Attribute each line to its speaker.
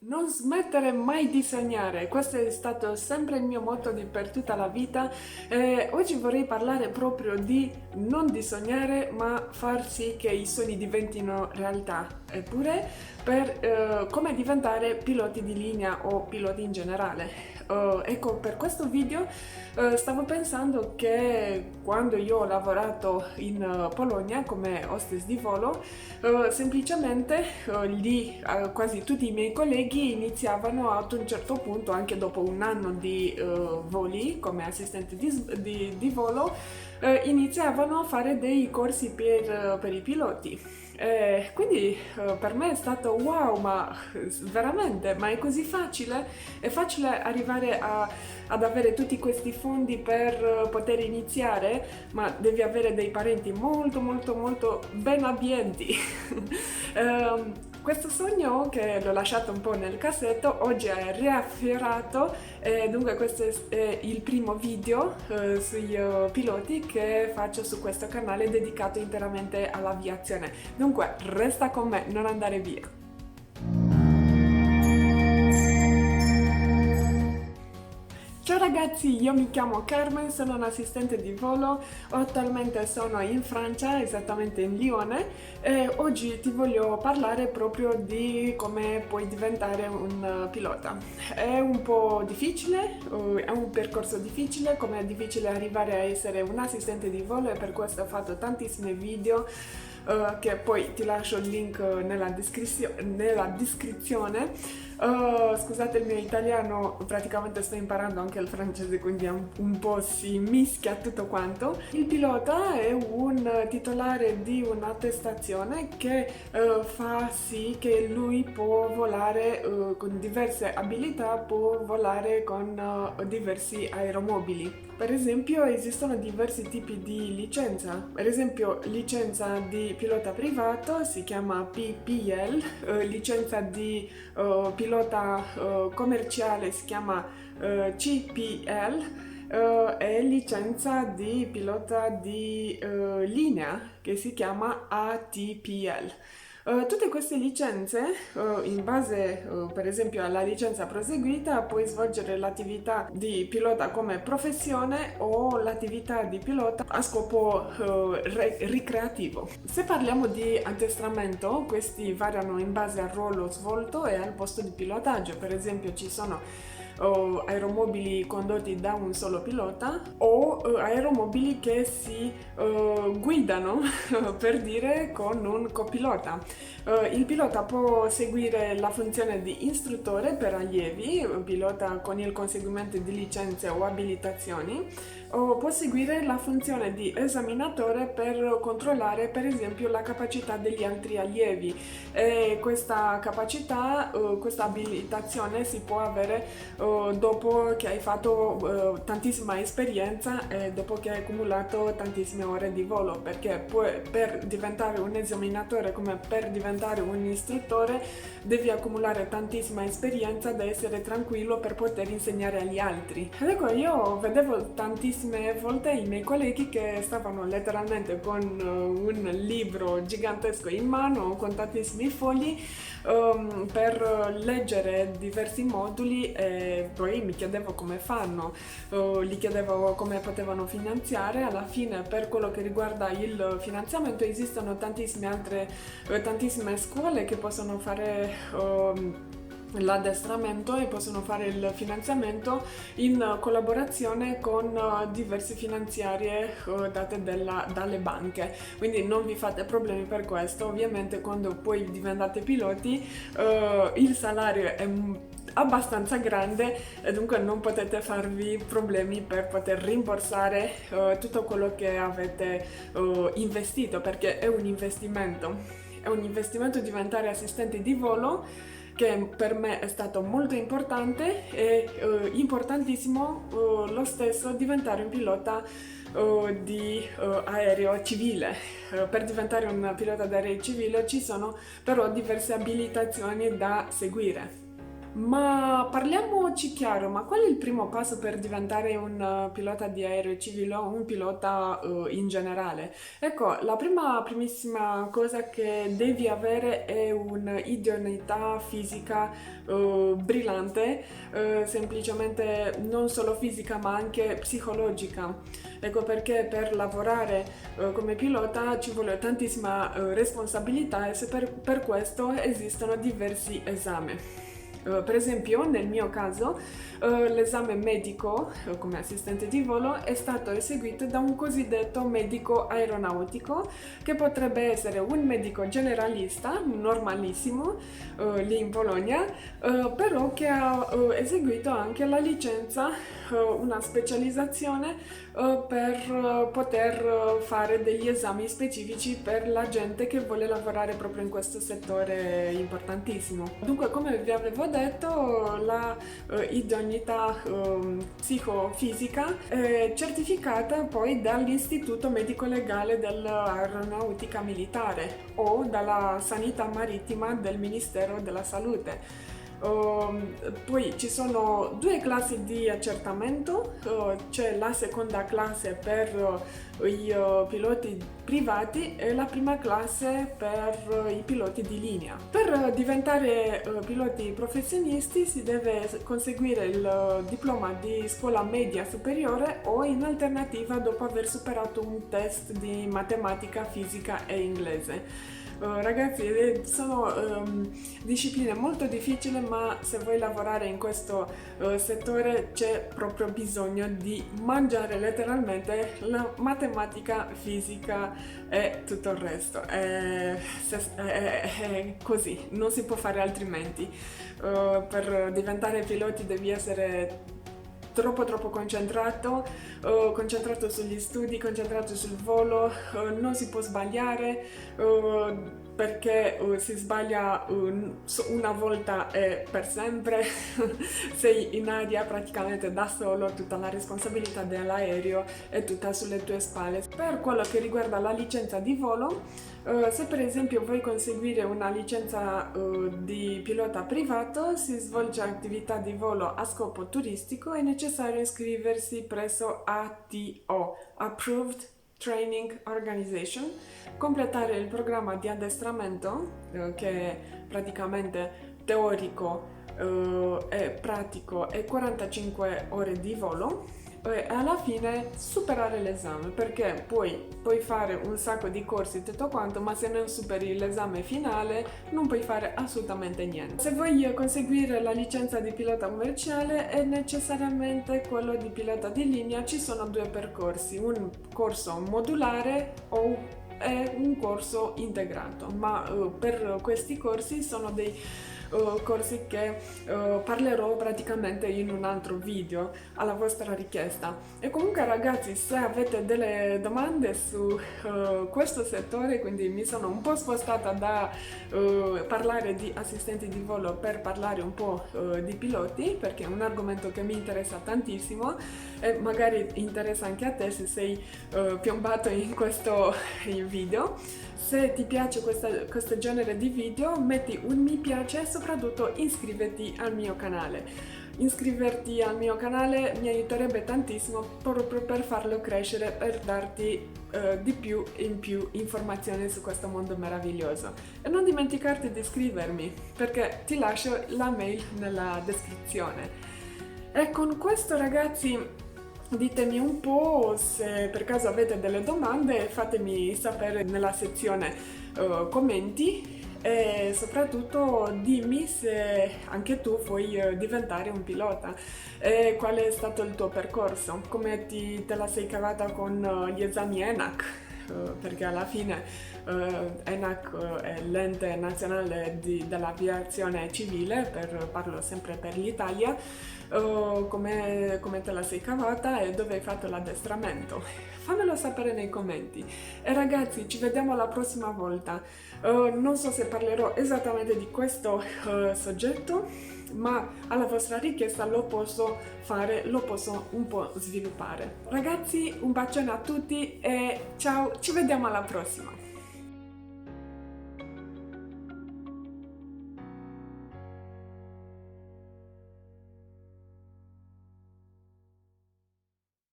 Speaker 1: Non smettere mai di sognare, questo è stato sempre il mio motto per tutta la vita. Oggi vorrei parlare proprio di non di sognare, ma far sì che i sogni diventino realtà. Eppure per come diventare piloti di linea o piloti in generale. Ecco, per questo video stavo pensando che quando io ho lavorato in Polonia come hostess di volo, semplicemente lì quasi tutti i miei colleghi iniziavano ad un certo punto, anche dopo un anno di voli come assistente di volo, iniziavano a fare dei corsi per i piloti. Quindi per me è stato wow, ma veramente, ma è così facile? È facile arrivare ad avere tutti questi fondi per poter iniziare, ma devi avere dei parenti molto molto molto ben abbienti. Questo sogno che l'ho lasciato un po' nel cassetto oggi è riaffiораto e dunque questo è il primo video sui piloti che faccio su questo canale dedicato interamente all'aviazione. Dunque resta con me, non andare via. Ciao ragazzi, io mi chiamo Carmen, sono un'assistente di volo, attualmente sono in Francia, esattamente in Lione, e oggi ti voglio parlare proprio di come puoi diventare un pilota. È un po' difficile, è un percorso difficile, come è difficile arrivare a essere un assistente di volo e per questo ho fatto tantissimi video che poi ti lascio il link nella descrizione. Scusate il mio italiano, praticamente sto imparando anche il francese, quindi un po' si mischia tutto quanto. Il pilota è un titolare di un'attestazione che fa sì che lui può volare con diverse abilità, può volare con diversi aeromobili. Per esempio esistono diversi tipi di licenza, per esempio licenza di pilota privato si chiama PPL, licenza di pilota commerciale si chiama CPL e licenza di pilota di linea che si chiama ATPL. Tutte queste licenze, in base per esempio alla licenza proseguita, puoi svolgere l'attività di pilota come professione o l'attività di pilota a scopo ricreativo. Se parliamo di addestramento, questi variano in base al ruolo svolto e al posto di pilotaggio. Per esempio ci sono aeromobili condotti da un solo pilota o aeromobili che si guidano per dire con un copilota. Il pilota può seguire la funzione di istruttore per allievi, pilota con il conseguimento di licenze o abilitazioni, o può seguire la funzione di esaminatore per controllare per esempio la capacità degli altri allievi. E questa capacità, questa abilitazione si può avere dopo che hai fatto tantissima esperienza e dopo che hai accumulato tantissime ore di volo, perché poi per diventare un esaminatore come per diventare un istruttore devi accumulare tantissima esperienza da essere tranquillo per poter insegnare agli altri. Ed ecco, io vedevo tantissime volte i miei colleghi che stavano letteralmente con un libro gigantesco in mano, con tantissimi fogli, per leggere diversi moduli e poi mi chiedevo come fanno, gli chiedevo come potevano finanziare. Alla fine per quello che riguarda il finanziamento esistono tantissime scuole che possono fare l'addestramento e possono fare il finanziamento in collaborazione con diverse finanziarie date dalle banche, quindi non vi fate problemi per questo. Ovviamente quando poi diventate piloti il salario è abbastanza grande e dunque non potete farvi problemi per poter rimborsare tutto quello che avete investito, perché è un investimento. È un investimento diventare assistente di volo, che per me è stato molto importante, e importantissimo lo stesso diventare un pilota di aereo civile. Per diventare un pilota d'aereo civile ci sono però diverse abilitazioni da seguire. Ma parliamoci chiaro, ma qual è il primo passo per diventare un pilota di aereo civile o un pilota in generale? Ecco, la primissima cosa che devi avere è un'idoneità fisica brillante, semplicemente non solo fisica ma anche psicologica. Ecco perché per lavorare come pilota ci vuole tantissima responsabilità e per questo esistono diversi esami. Per esempio, nel mio caso, l'esame medico come assistente di volo è stato eseguito da un cosiddetto medico aeronautico, che potrebbe essere un medico generalista, normalissimo, lì in Bologna, però che ha eseguito anche la licenza, una specializzazione per poter fare degli esami specifici per la gente che vuole lavorare proprio in questo settore importantissimo. Dunque, come vi avevo detto, la idoneità psicofisica è certificata poi dall'Istituto Medico Legale dell'Aeronautica Militare o dalla Sanità Marittima del Ministero della Salute. Poi ci sono due classi di accertamento, c'è la seconda classe per i piloti privati e la prima classe per i piloti di linea. Per diventare piloti professionisti si deve conseguire il diploma di scuola media superiore o in alternativa dopo aver superato un test di matematica, fisica e inglese. Ragazzi, sono discipline molto difficili, ma se vuoi lavorare in questo settore c'è proprio bisogno di mangiare letteralmente la matematica, fisica e tutto il resto. È così, non si può fare altrimenti. Per diventare piloti devi essere troppo concentrato sugli studi, concentrato sul volo, non si può sbagliare, perché si sbaglia una volta e per sempre, sei in aria praticamente da solo, tutta la responsabilità dell'aereo è tutta sulle tue spalle. Per quello che riguarda la licenza di volo, se per esempio vuoi conseguire una licenza di pilota privato, si svolge attività di volo a scopo turistico, è necessario iscriversi presso ATO, Approved Training Organization, completare il programma di addestramento, che è praticamente teorico e pratico, e 45 ore di volo, e alla fine superare l'esame, perché poi puoi fare un sacco di corsi e tutto quanto, ma se non superi l'esame finale non puoi fare assolutamente niente. Se vuoi conseguire la licenza di pilota commerciale è necessariamente quello di pilota di linea. Ci sono due percorsi, un corso modulare e un corso integrato, ma per questi corsi sono dei corsi che parlerò praticamente in un altro video alla vostra richiesta. E comunque ragazzi, se avete delle domande su questo settore, quindi mi sono un po' spostata da parlare di assistenti di volo per parlare un po' di piloti, perché è un argomento che mi interessa tantissimo e magari interessa anche a te se sei piombato in questo video. Se ti piace questo genere di video, metti un mi piace e soprattutto iscriviti al mio canale. Iscriverti al mio canale mi aiuterebbe tantissimo proprio per farlo crescere, per darti di più in più informazioni su questo mondo meraviglioso. E non dimenticarti di iscrivermi, perché ti lascio la mail nella descrizione. E con questo ragazzi, ditemi un po' se per caso avete delle domande, fatemi sapere nella sezione commenti, e soprattutto dimmi se anche tu vuoi diventare un pilota e qual è stato il tuo percorso, come te la sei cavata con gli esami ENAC. Perché alla fine ENAC è l'ente nazionale dell'aviazione civile, parlo sempre per l'Italia. Come te la sei cavata e dove hai fatto l'addestramento? Fammelo sapere nei commenti. E ragazzi, ci vediamo la prossima volta. Non so se parlerò esattamente di questo soggetto, ma alla vostra richiesta lo posso fare, lo posso un po' sviluppare. Ragazzi, un bacione a tutti e ciao, ci vediamo alla prossima!